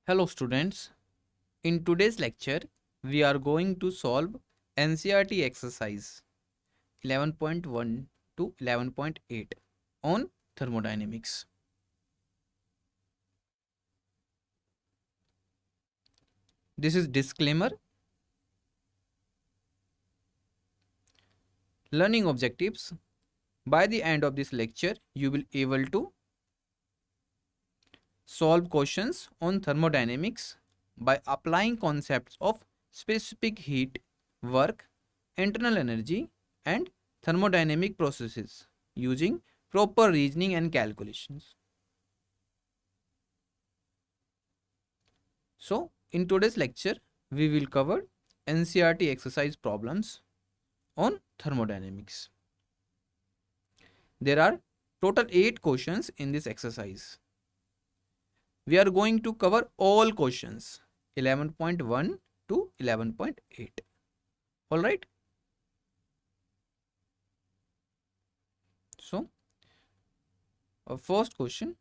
Hello students, in today's lecture we are going to solve NCERT exercise 11.1 to 11.8 on thermodynamics. This is disclaimer. Learning objectives. By the end of this lecture you will be able to solve questions on thermodynamics by applying concepts of specific heat, work, internal energy and thermodynamic processes using proper reasoning and calculations. So, in today's lecture, we will cover NCERT exercise problems on thermodynamics. There are total 8 questions in this exercise. We are going to cover all questions 11.1 to 11.8. Alright. So, first question.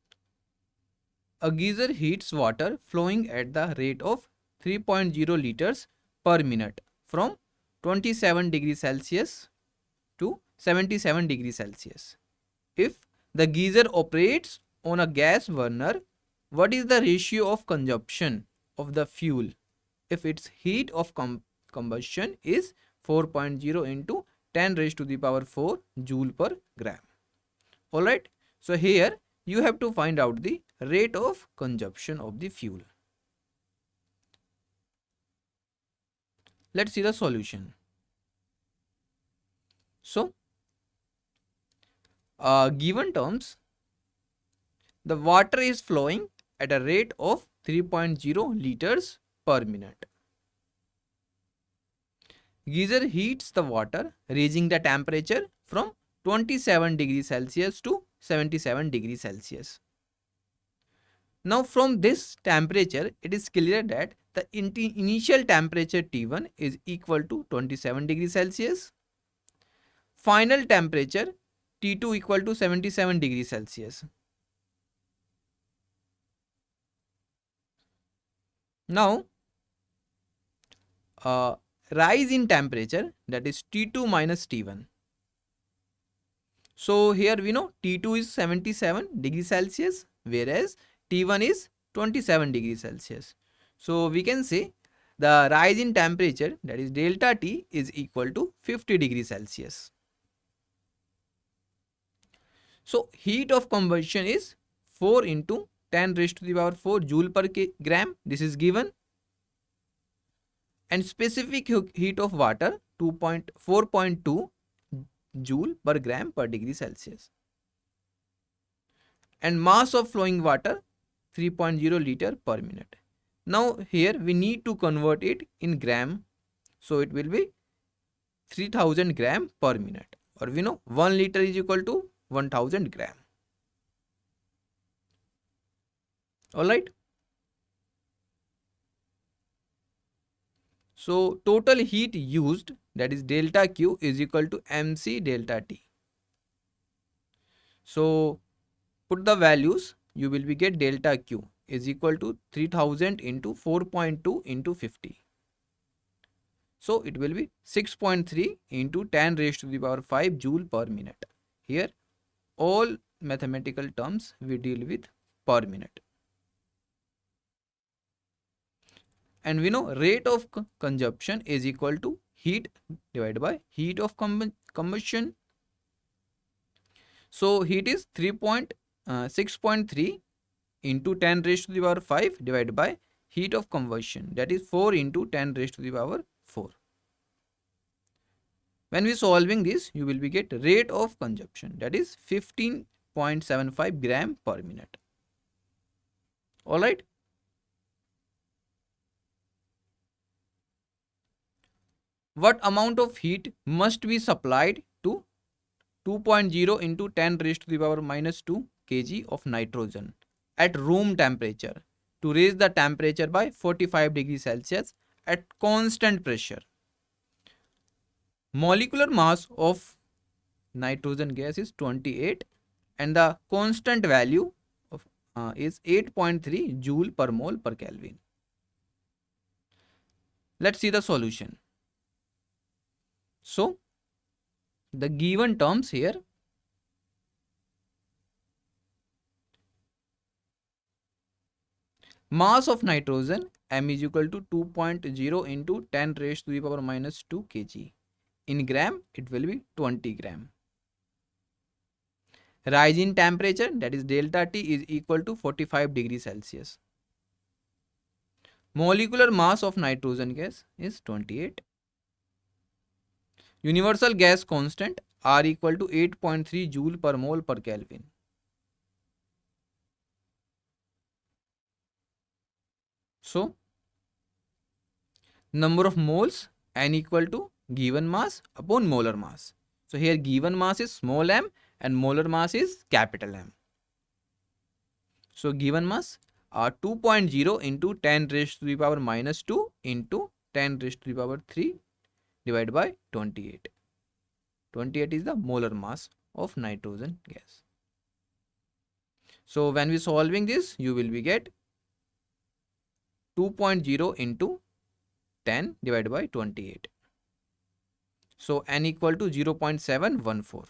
A geyser heats water flowing at the rate of 3.0 liters per minute from 27 degrees Celsius to 77 degrees Celsius. If the geyser operates on a gas burner, what is the ratio of consumption of the fuel if its heat of combustion is 4.0 into 10 raised to the power 4 joule per gram? Alright, so here you have to find out the rate of consumption of the fuel. Let's see the solution. So, given terms, the water is flowing at a rate of 3.0 liters per minute. Geyser heats the water, raising the temperature from 27 degrees Celsius to 77 degrees Celsius. Now from this temperature, it is clear that the initial temperature T1 is equal to 27 degrees Celsius. Final temperature T2 equal to 77 degrees Celsius. Now, rise in temperature, that is T2 minus T1. So here we know T2 is 77 degrees Celsius, whereas T1 is 27 degrees Celsius. So we can say the rise in temperature, that is delta T, is equal to 50 degrees Celsius. So heat of combustion is 4 into 10 raised to the power 4 joule per gram. This is given. And specific heat of water 4.2 joule per gram per degree Celsius. And mass of flowing water 3.0 liter per minute. Now here we need to convert it in gram. So it will be 3000 gram per minute. Or we know 1 liter is equal to 1000 gram. Alright. So total heat used, that is delta Q, is equal to MC delta T. So put the values, you will be get delta Q is equal to 3000 into 4.2 into 50. So it will be 6.3 into 10 raised to the power 5 joule per minute. Here all mathematical terms we deal with per minute. And we know rate of consumption is equal to heat divided by heat of combustion. So heat is 6.3 into 10 raised to the power 5 divided by heat of combustion, that is 4 into 10 raised to the power 4. When we solving this, you will be get rate of consumption, that is 15.75 gram per minute. Alright. What amount of heat must be supplied to 2.0 into 10 raised to the power minus 2 kg of nitrogen at room temperature to raise the temperature by 45 degrees Celsius at constant pressure? Molecular mass of nitrogen gas is 28 and the constant value of is 8.3 joule per mole per Kelvin. Let's see the solution. So the given terms here, mass of nitrogen m is equal to 2.0 into 10 raised to the power minus 2 kg. In gram it will be 20 gram. Rise in temperature, that is delta T, is equal to 45 degrees Celsius. Molecular mass of nitrogen gas is 28. Universal gas constant R equal to 8.3 joule per mole per Kelvin. So number of moles N equal to given mass upon molar mass. So here given mass is small m and molar mass is capital M. So given mass are 2.0 into 10 raised to the power minus 2 into 10 raised to the power 3 divided by 28. 28 is the molar mass of nitrogen gas. So when we solving this, you will be get 2.0 into 10 divided by 28. So N equal to 0.714.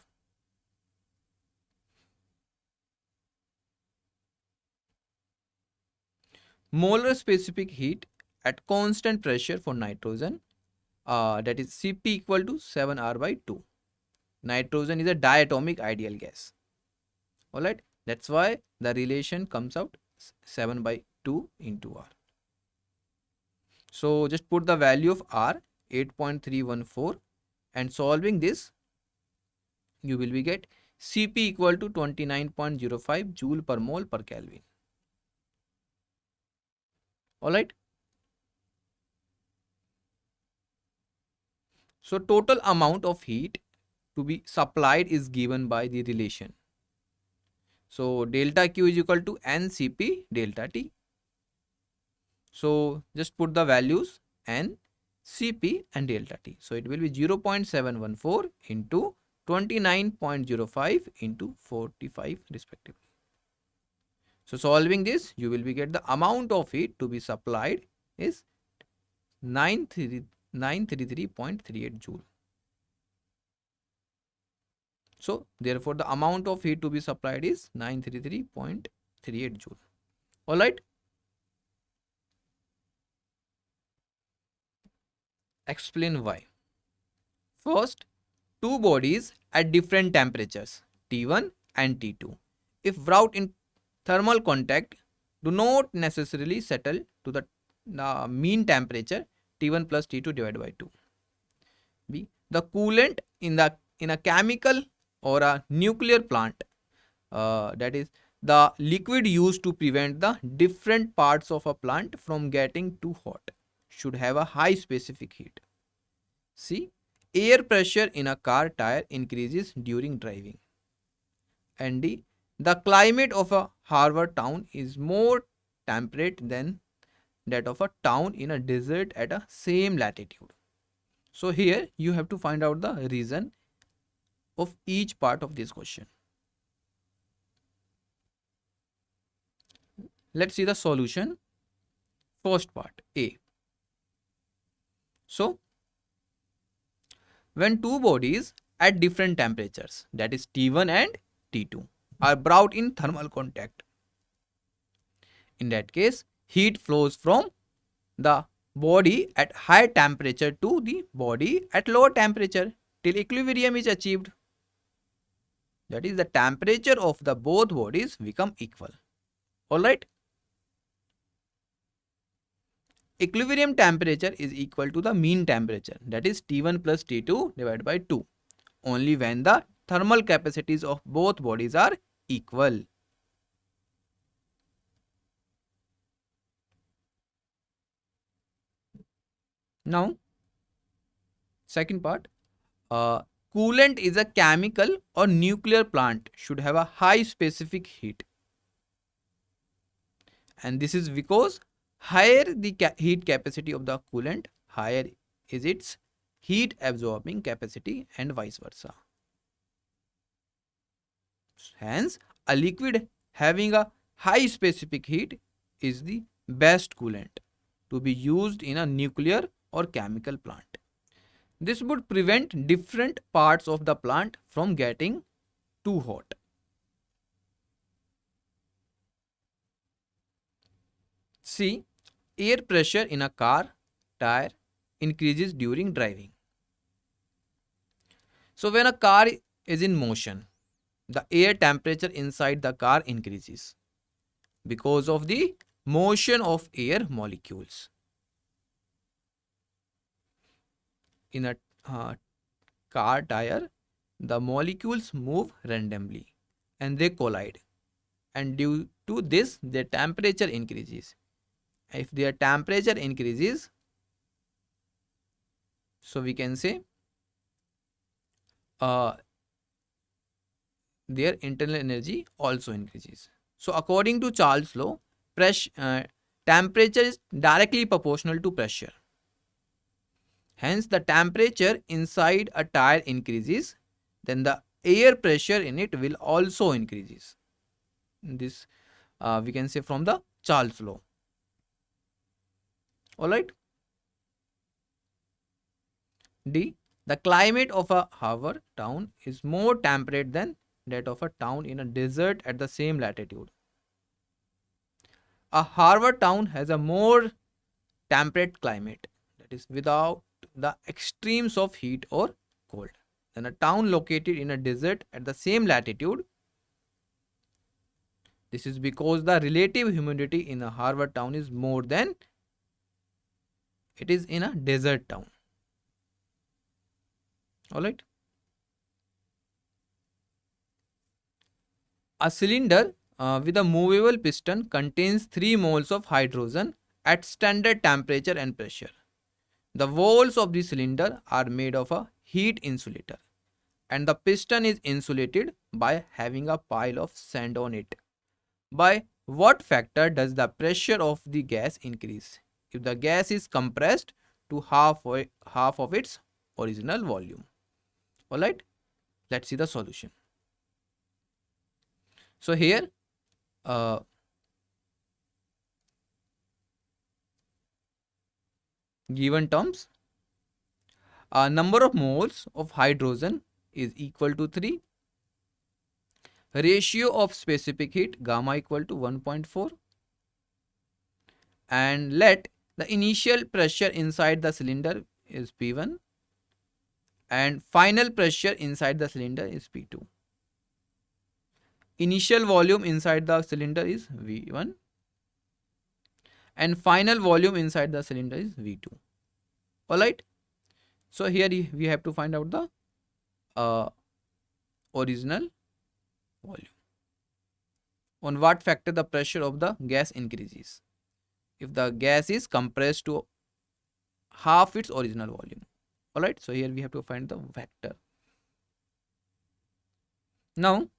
Molar specific heat at constant pressure for nitrogen, that is Cp equal to 7R by 2. Nitrogen is a diatomic ideal gas. Alright, that's why the relation comes out 7 by 2 into R. So just put the value of R 8.314 and solving this, you will be get Cp equal to 29.05 joule per mole per Kelvin. Alright. So total amount of heat to be supplied is given by the relation. So delta Q is equal to NCP delta T. So just put the values N, Cp and delta T. So it will be 0.714 into 29.05 into 45 respectively. So solving this, you will be get the amount of heat to be supplied is 933.38 joule. So therefore the amount of heat to be supplied is 933.38 joule. Alright. Explain why. First, two bodies at different temperatures T1 and T2, if brought in thermal contact, do not necessarily settle to the mean temperature T1 plus T2 divided by 2. B. The coolant in a chemical or a nuclear plant, that is the liquid used to prevent the different parts of a plant from getting too hot, should have a high specific heat. C. Air pressure in a car tire increases during driving. And D. The climate of a harbour town is more temperate than that of a town in a desert at a same latitude. So here you have to find out the reason of each part of this question. Let's see the solution. First part, A. So when two bodies at different temperatures, that is T1 and T2, are brought in thermal contact, in that case heat flows from the body at high temperature to the body at lower temperature till equilibrium is achieved. That is, the temperature of the both bodies become equal. Alright. Equilibrium temperature is equal to the mean temperature, that is T1 plus T2 divided by 2, only when the thermal capacities of both bodies are equal. Now, second part, coolant is a chemical or nuclear plant should have a high specific heat. And this is because higher the heat capacity of the coolant, higher is its heat absorbing capacity and vice versa. Hence, a liquid having a high specific heat is the best coolant to be used in a nuclear or chemical plant. This would prevent different parts of the plant from getting too hot. C. Air pressure in a car tire increases during driving. So, when a car is in motion, the air temperature inside the car increases because of the motion of air molecules. In a car tire, the molecules move randomly and they collide, and due to this, their temperature increases. If their temperature increases, so we can say uh, their internal energy also increases. So, according to Charles' law, temperature is directly proportional to pressure. Hence, the temperature inside a tire increases, then the air pressure in it will also increases. This we can say from the Charles' law. Alright. D. The climate of a harbor town is more temperate than that of a town in a desert at the same latitude. A harbor town has a more temperate climate, that is without the extremes of heat or cold, than a town located in a desert at the same latitude. This is because the relative humidity in a harbor town is more than it is in a desert town. Alright. A cylinder with a movable piston contains 3 moles of hydrogen at standard temperature and pressure. The walls of the cylinder are made of a heat insulator, and the piston is insulated by having a pile of sand on it. By what factor does the pressure of the gas increase if the gas is compressed to half of its original volume? Alright, let's see the solution. So here given terms, number of moles of hydrogen is equal to 3, ratio of specific heat gamma equal to 1.4, and let the initial pressure inside the cylinder is P1 and final pressure inside the cylinder is P2. Initial volume inside the cylinder is V1 and final volume inside the cylinder is V2. Alright. So here we have to find out the original volume. On what factor the pressure of the gas increases if the gas is compressed to half its original volume. Alright. So here we have to find the vector. Now,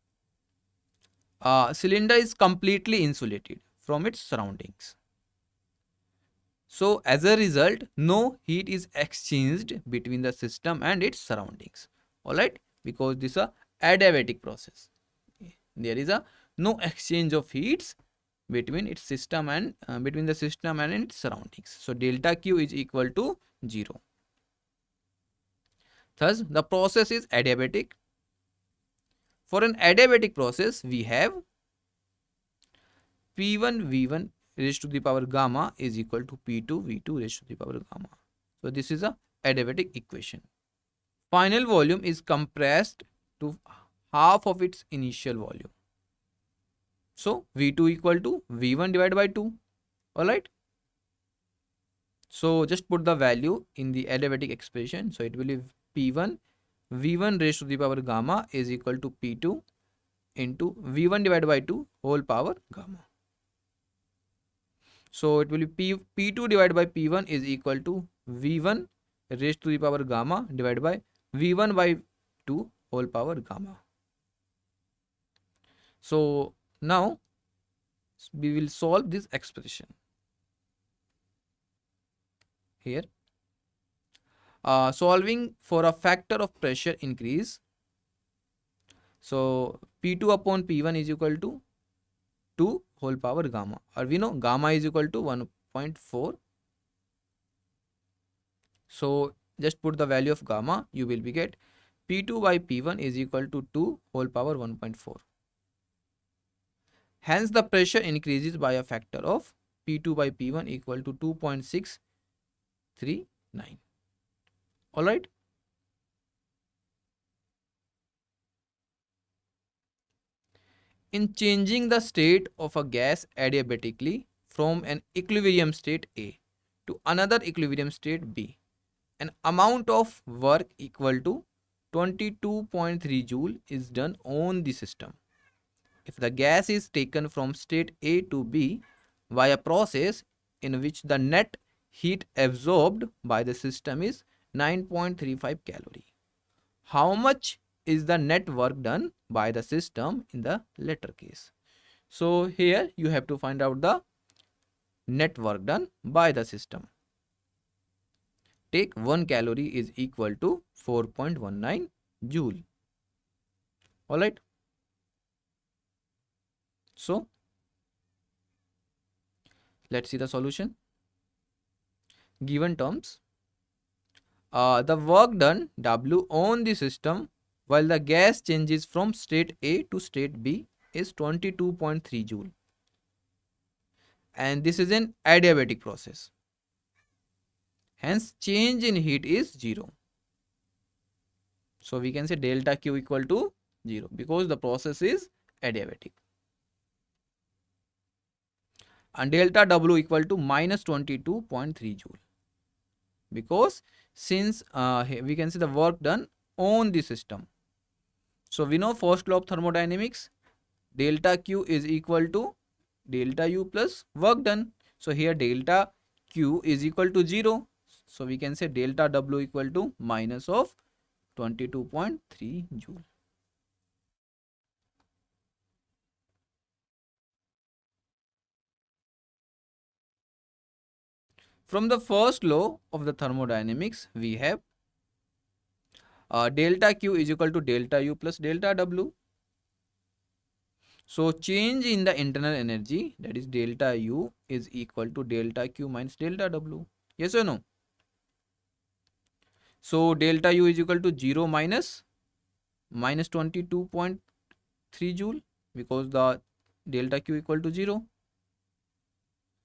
cylinder is completely insulated from its surroundings. So, as a result, no heat is exchanged between the system and its surroundings. Alright, because this is a adiabatic process. There is no exchange of heats between its system and between the system and its surroundings. So, delta Q is equal to 0. Thus, the process is adiabatic. For an adiabatic process, we have P1 V1 raised to the power gamma is equal to P2 V2 raised to the power gamma. So, this is a adiabatic equation. Final volume is compressed to half of its initial volume. So, V2 equal to V1 divided by 2. Alright. So, just put the value in the adiabatic expression. So, it will be P1 V1 raised to the power gamma is equal to P2 into V1 divided by 2 whole power gamma. So, it will be P2 divided by P1 is equal to V1 raised to the power gamma divided by V1 by 2 whole power gamma. So, now we will solve this expression. Here, solving for a factor of pressure increase. So, P2 upon P1 is equal to 2 whole power gamma, or we know gamma is equal to 1.4. So just put the value of gamma, you will be get P2 by P1 is equal to 2 whole power 1.4. Hence the pressure increases by a factor of P2 by P1 equal to 2.639. Alright. In changing the state of a gas adiabatically from an equilibrium state A to another equilibrium state B, an amount of work equal to 22.3 joule is done on the system. If the gas is taken from state A to B via process in which the net heat absorbed by the system is 9.35 calorie, how much is the net work done by the system in the latter case? So here you have to find out the net work done by the system. Take 1 calorie is equal to 4.19 joule. Alright. So let's see the solution. Given terms, the work done W on the system while the gas changes from state A to state B is 22.3 joule, and this is an adiabatic process. Hence change in heat is 0. So we can say delta Q equal to 0 because the process is adiabatic. And delta W equal to minus 22.3 joule, because since we can see the work done on the system. So we know first law of thermodynamics, delta Q is equal to delta U plus work done. So here delta Q is equal to 0. So we can say delta W equal to minus of 22.3 joule. From the first law of the thermodynamics, we have delta Q is equal to delta U plus delta W. So change in the internal energy, that is delta U, is equal to delta Q minus delta W. Yes or no? So delta U is equal to 0 minus 22.3 joule, because the delta Q equal to 0.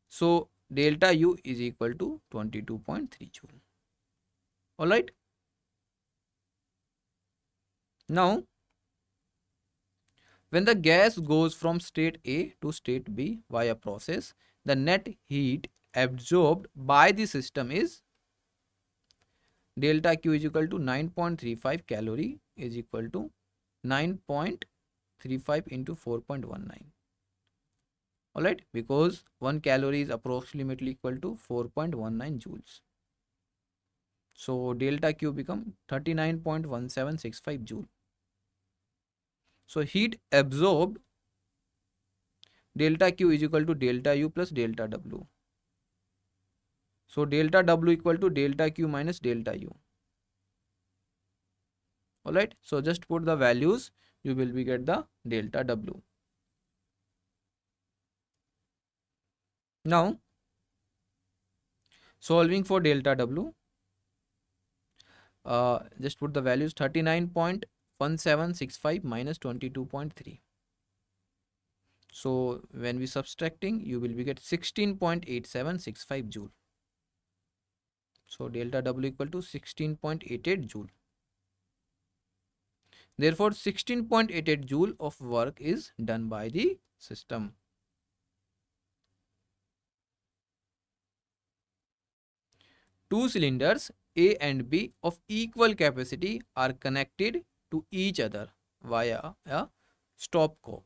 So delta U is equal to 22.3 joule. Alright. Now, when the gas goes from state A to state B via process, the net heat absorbed by the system is delta Q is equal to 9.35 calorie is equal to 9.35 into 4.19. Alright, because 1 calorie is approximately equal to 4.19 joules. So delta Q become 39.1765 joule. So heat absorbed, delta Q is equal to delta U plus delta W. So delta W equal to delta Q minus delta U. Alright, so just put the values, you will be get the delta W. Now, solving for delta W, just put the values 39.1765 minus 22.3. So when we subtracting, you will be get 16.8765 joule. So delta W equal to 16.88 joule. Therefore 16.88 joule of work is done by the system. Two cylinders A and B of equal capacity are connected to each other via a stopcock.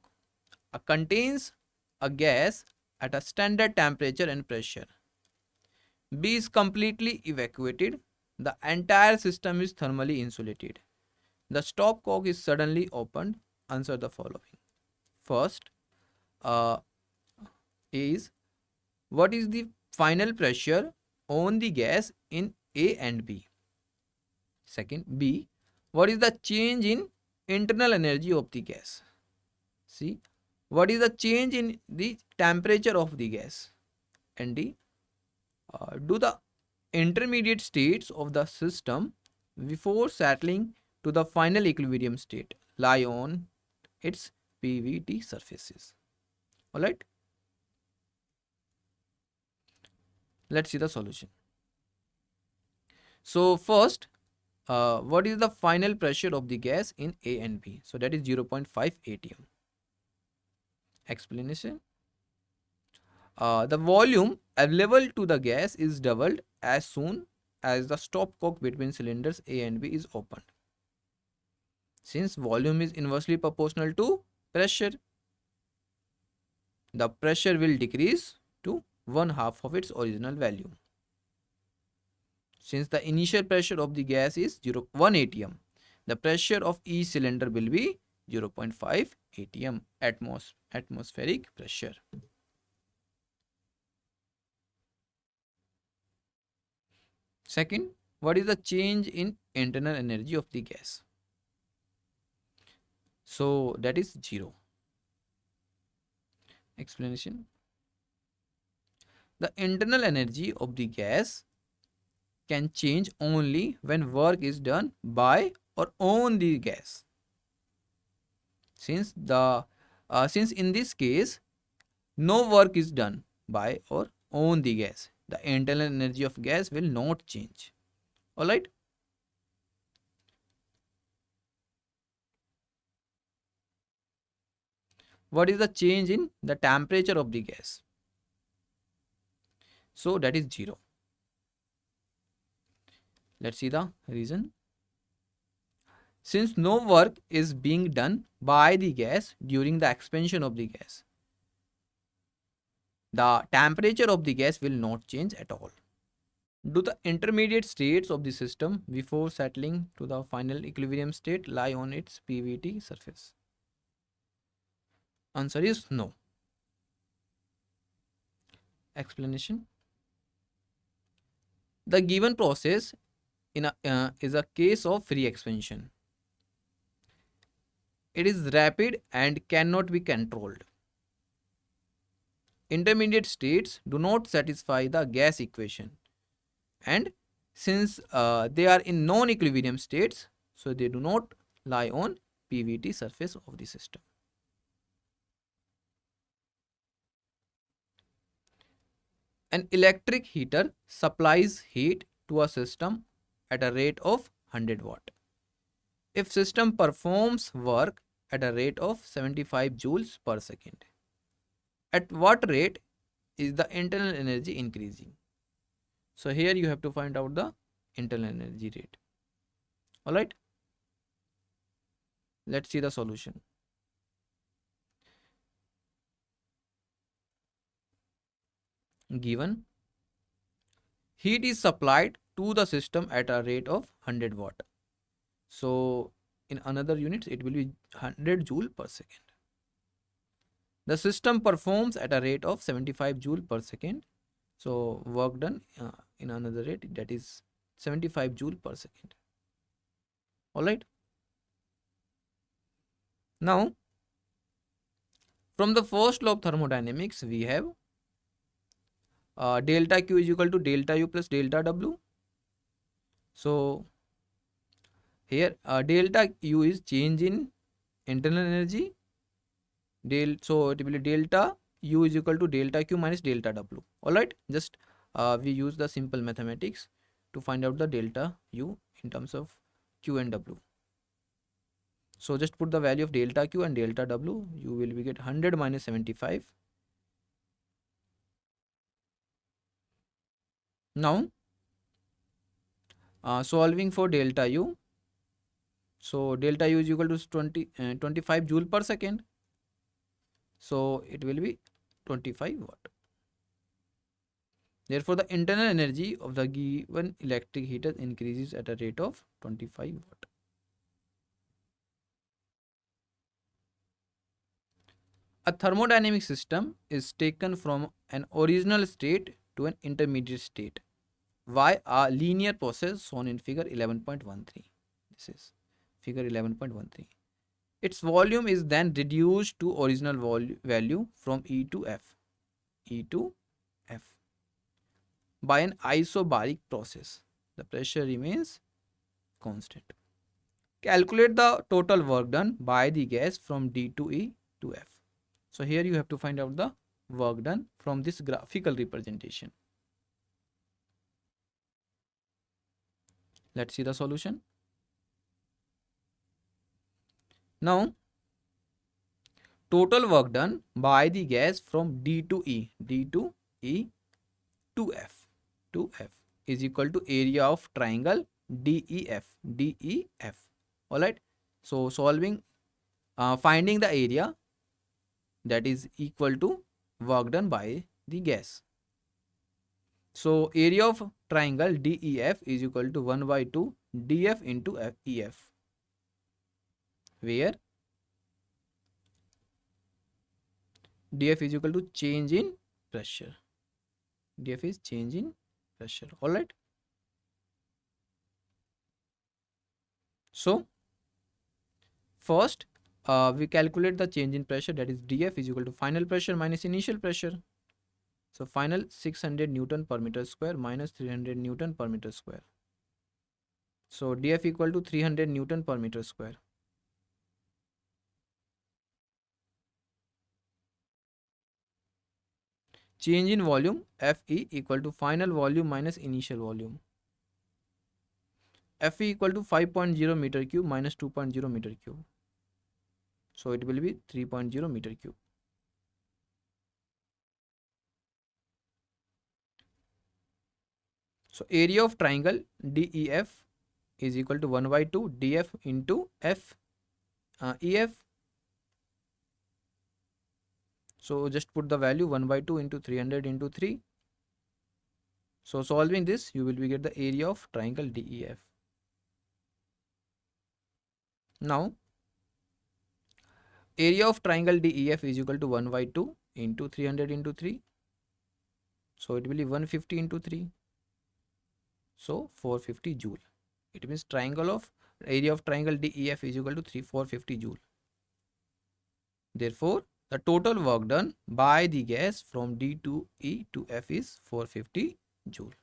Contains a gas at a standard temperature and pressure. B is completely evacuated. The entire system is thermally insulated. The stopcock is suddenly opened. Answer the following. First is, what is the final pressure on the gas in A and B? Second, B, what is the change in internal energy of the gas? C, What is the change in the temperature of the gas? And D. Do the intermediate states of the system before settling to the final equilibrium state lie on its PVT surfaces? Alright, let's see the solution. So first, what is the final pressure of the gas in A and B? So that is 0.5 atm. Explanation. The volume available to the gas is doubled as soon as the stopcock between cylinders A and B is opened. Since volume is inversely proportional to pressure, the pressure will decrease to 1/2 of its original value. Since the initial pressure of the gas is 1 atm, the pressure of each cylinder will be 0.5 atm, atmospheric pressure. Second, what is the change in internal energy of the gas? So that is 0. Explanation. The internal energy of the gas can change only when work is done by or on the gas. Since in this case no work is done by or on the gas, the internal energy of gas will not change. Alright. What is the change in the temperature of the gas? So that is 0. Let's see the reason. Since no work is being done by the gas during the expansion of the gas, the temperature of the gas will not change at all. Do the intermediate states of the system before settling to the final equilibrium state lie on its PVT surface? Answer is no. Explanation. The given process is a case of free expansion. It is rapid and cannot be controlled. Intermediate states do not satisfy the gas equation, and since they are in non-equilibrium states, so they do not lie on PVT surface of the system. An electric heater supplies heat to a system at a rate of 100 watt. If system performs work at a rate of 75 joules per second, at what rate is the internal energy increasing? So here you have to find out the internal energy rate. Alright, let's see the solution. Given heat is supplied to the system at a rate of 100 watt. So in another units it will be 100 joule per second. The system performs at a rate of 75 joule per second. So work done in another rate, that is 75 joule per second. Alright. Now from the first law of thermodynamics we have delta Q is equal to delta U plus delta W. So here delta U is change in internal energy. So it will be delta U is equal to delta Q minus delta W. Alright, just we use the simple mathematics to find out the delta U in terms of Q and W. So just put the value of delta Q and delta W. You will be get 100 minus 75. Now solving for delta U. So delta U is equal to 25 joule per second. So it will be 25 watt. Therefore, the internal energy of the given electric heater increases at a rate of 25 watt. A thermodynamic system is taken from an original state to an intermediate state via a linear process shown in figure 11.13. This is figure 11.13. its volume is then reduced to original value from E to F. E to F. By an isobaric process, the pressure remains constant. Calculate the total work done by the gas from D to E to F. So here you have to find out the work done from this graphical representation. Let's see the solution. Now, total work done by the gas from D to E to F is equal to area of triangle DEF. Alright. So finding the area, that is equal to work done by the gas. So area of triangle DEF is equal to 1 by 2 DF into EF, where DF is equal to change in pressure. DF is change in pressure. Alright. So first we calculate the change in pressure, that is DF is equal to final pressure minus initial pressure. So final 600 Newton per meter square minus 300 Newton per meter square. So DF equal to 300 Newton per meter square. Change in volume FE equal to final volume minus initial volume. FE equal to 5.0 meter cube minus 2.0 meter cube. So it will be 3.0 meter cube. So area of triangle DEF is equal to 1 by 2 DF into EF. So just put the value 1 by 2 into 300 into 3. So solving this, you will get the area of triangle DEF. Now area of triangle DEF is equal to 1 by 2 into 300 into 3. So it will be 150 into 3. So 450 joule. It means area of triangle DEF is equal to 450 joule. Therefore, the total work done by the gas from D to E to F is 450 joule.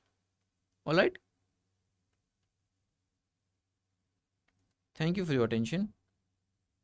Alright. Thank you for your attention.